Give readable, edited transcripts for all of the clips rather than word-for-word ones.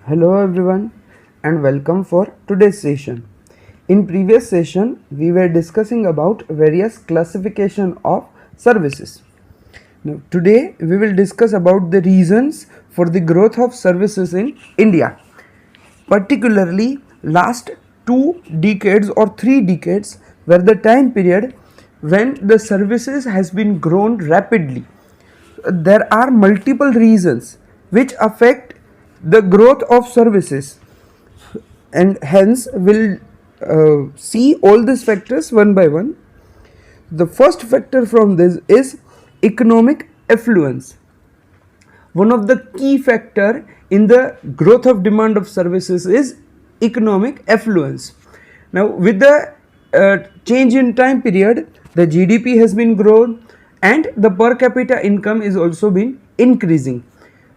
Hello everyone and welcome for today's session. In previous session we were discussing about various classification of services. Now today we will discuss about the reasons for the growth of services in India. Particularly last 2 decades or 3 decades were the time period when the services has been grown rapidly. There are multiple reasons which affect the growth of services, and hence we'll see all these factors one by one. The first factor from this is economic affluence. One of the key factor in the growth of demand of services is economic affluence. Now with the change in time period, the GDP has been grown and the per capita income is also been increasing.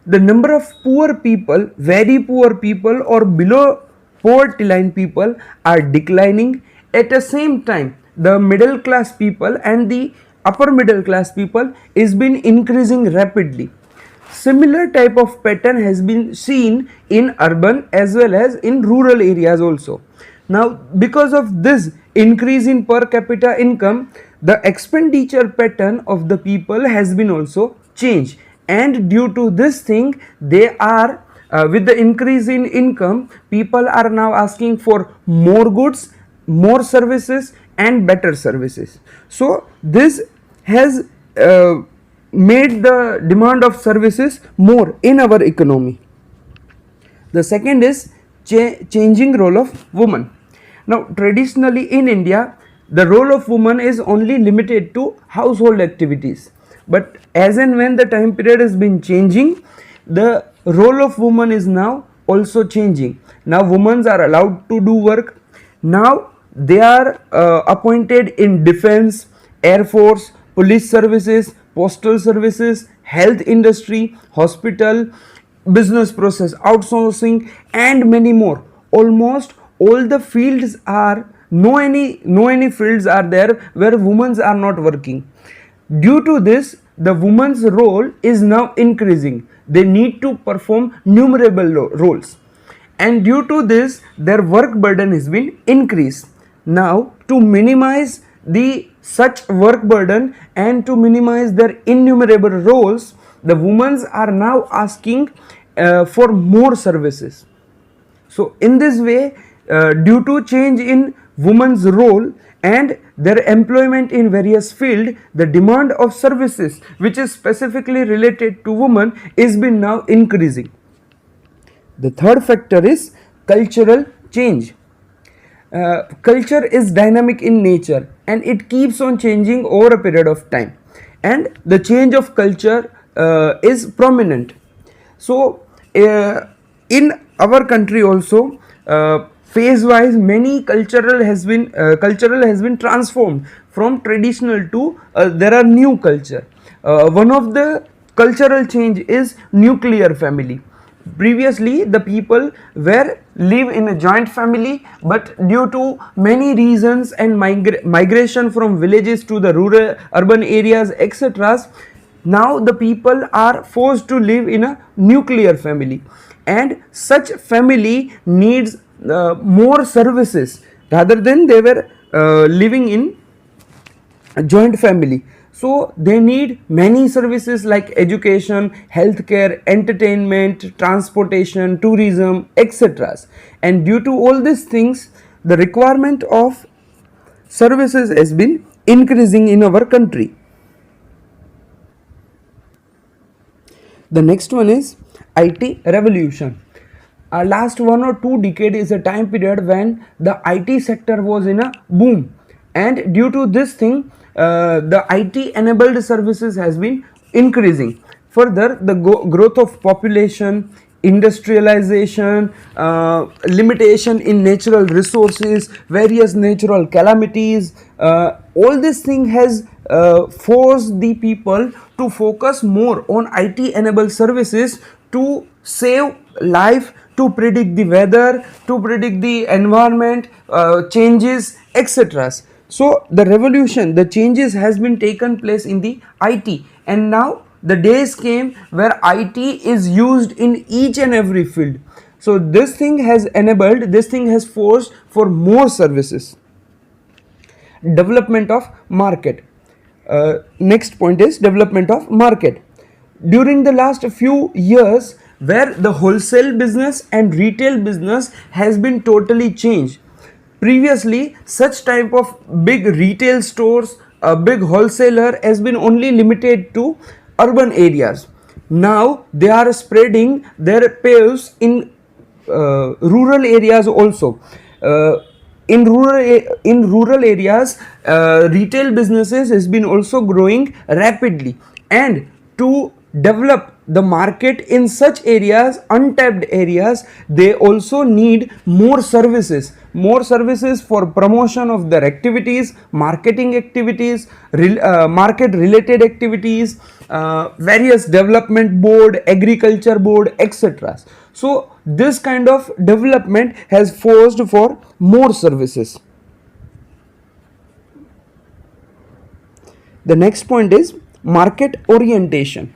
The number of poor people, very poor people or below poverty line people are declining. At the same time, the middle class people and the upper middle class people is been increasing rapidly. Similar type of pattern has been seen in urban as well as in rural areas also. Now because of this increase in per capita income, the expenditure pattern of the people has been also changed, and due to this thing they are with the increase in income, people are now asking for more goods, more services and better services. So this has made the demand of services more in our economy. The second is changing role of woman. Now traditionally in India, the role of woman is only limited to household activities, but as and when the time period has been changing, the role of woman is now also changing. Now women are allowed to do work. Now they are appointed in defense, air force, police services, postal services, health industry, hospital, business process outsourcing and many more. Almost all the fields are no any fields are there where women are not working. Due to this, the woman's role is now increasing. They need to perform numerable roles, and due to this their work burden has been increased. Now to minimize the such work burden and to minimize their innumerable roles, the women are now asking for more services. So in this way, due to change in women's role and their employment in various field, the demand of services which is specifically related to women is been now increasing. The third factor is cultural change. Culture is dynamic in nature and it keeps on changing over a period of time, and the change of culture is prominent. So in our country also, phase wise many cultural has been transformed from traditional to there are new culture. One of the cultural change is nuclear family. Previously the people were live in a joint family, but due to many reasons and migration from villages to the rural urban areas etc., now the people are forced to live in a nuclear family, and such family needs more services rather than they were living in a joint family. So they need many services like education, healthcare, entertainment, transportation, tourism etc., and due to all these things the requirement of services has been increasing in our country. The next one is IT revolution. Last 1 or 2 decades is a time period when the IT sector was in a boom, and due to this thing the IT enabled services has been increasing. Further, the growth of population, industrialization, limitation in natural resources, various natural calamities, all this thing has forced the people to focus more on IT enabled services to save life, to predict the weather, to predict the environment changes etc. So the revolution, the changes has been taken place in the IT, and now the days came where IT is used in each and every field. So this thing has enabled, this thing has forced for more services. Development of market. Next point is development of market. During the last few years, where the wholesale business and retail business has been totally changed. Previously, such type of big retail stores, a big wholesaler has been only limited to urban areas. Now they are spreading their paves in rural areas also. In rural areas, retail businesses has been also growing rapidly, and to develop the market in such areas, untapped areas, they also need more services, for promotion of their activities, marketing activities, market related activities, various development board, agriculture board, etc. So this kind of development has forced for more services. The next point is market orientation.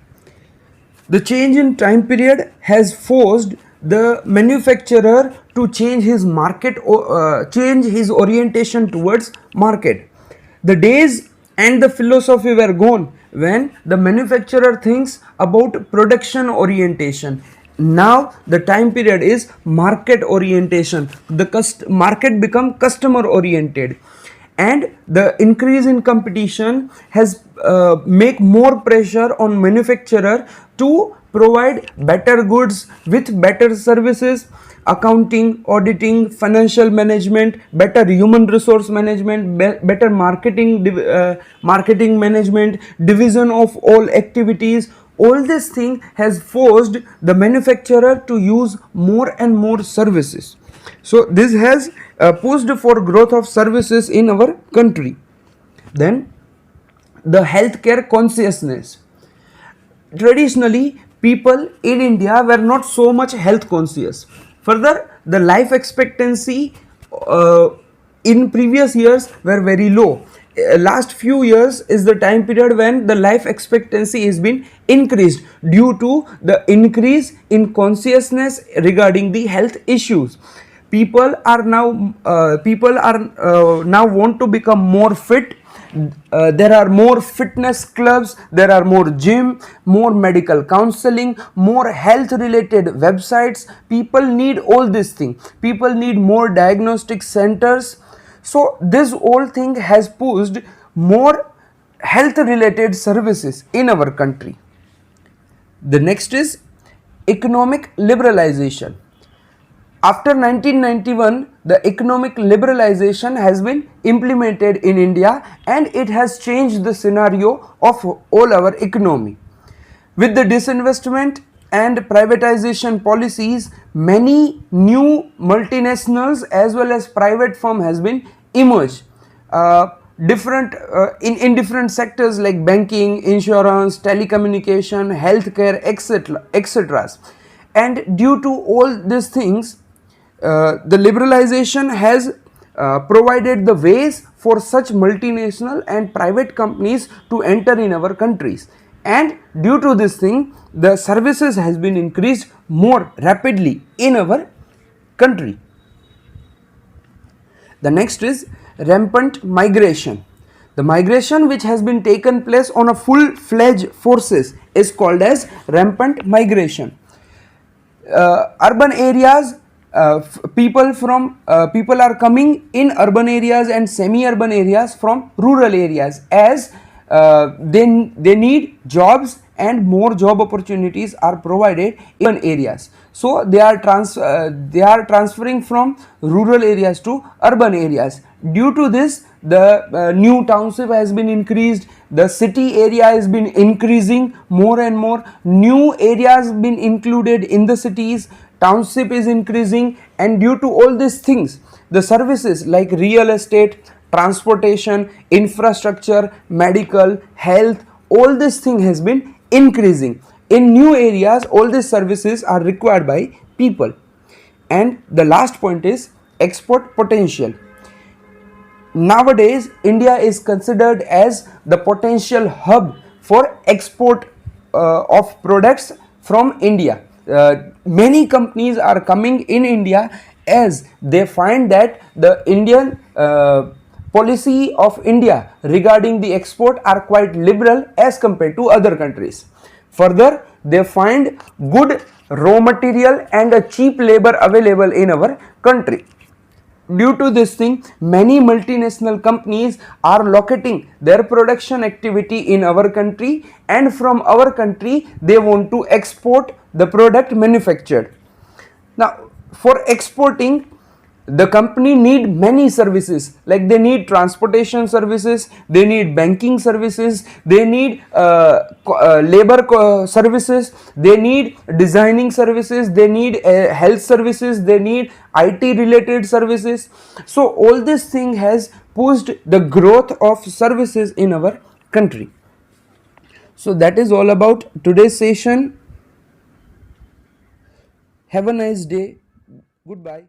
The change in time period has forced the manufacturer to change his change his orientation towards market. The days and the philosophy were gone when the manufacturer thinks about production orientation. Now the time period is market orientation. The market become customer oriented, and the increase in competition has make more pressure on manufacturer to provide better goods with better services, accounting, auditing, financial management, better human resource management, better marketing management, division of all activities. All this thing has forced the manufacturer to use more and more services. So this has pushed for growth of services in our country. Then the healthcare consciousness. Traditionally, people in India were not so much health conscious. Further, the life expectancy in previous years were very low. Last few years is the time period when the life expectancy has been increased due to the increase in consciousness regarding the health issues. People are now want to become more fit. There are more fitness clubs, there are more gym, more medical counseling, more health related websites. People need all these things. People need more diagnostic centers. So this whole thing has pushed more health related services in our country. The next is economic liberalization. After 1991, the economic liberalization has been implemented in India, and it has changed the scenario of all our economy. With the disinvestment and privatization policies, many new multinationals as well as private firm has been emerged. In different sectors like banking, insurance, telecommunication, healthcare, etc. And due to all these things, the liberalization has provided the ways for such multinational and private companies to enter in our countries, and due to this thing the services has been increased more rapidly in our country. The next is rampant migration. The migration which has been taken place on a full-fledged forces is called as rampant migration. Urban areas, people are coming in urban areas and semi-urban areas from rural areas, as they need jobs and more job opportunities are provided in urban areas. So they are transferring from rural areas to urban areas. Due to this, the new township has been increased, the city area has been increasing more and more, new areas been included in the cities, township is increasing, and due to all these things the services like real estate, transportation, infrastructure, medical, health, all this thing has been increasing. In new areas all these services are required by people. And the last point is export potential. Nowadays India is considered as the potential hub for export of products from India. many companies are coming in India as they find that the Indian policy of India regarding the export are quite liberal as compared to other countries. Further, they find good raw material and a cheap labor available in our country. Due to this thing, many multinational companies are locating their production activity in our country, and from our country they want to export the product manufactured. Now, for exporting, the company need many services, like they need transportation services, they need banking services, they need labor services, they need designing services, they need health services, they need IT related services. So all this thing has pushed the growth of services in our country. So that is all about today's session. Have a nice day. Goodbye.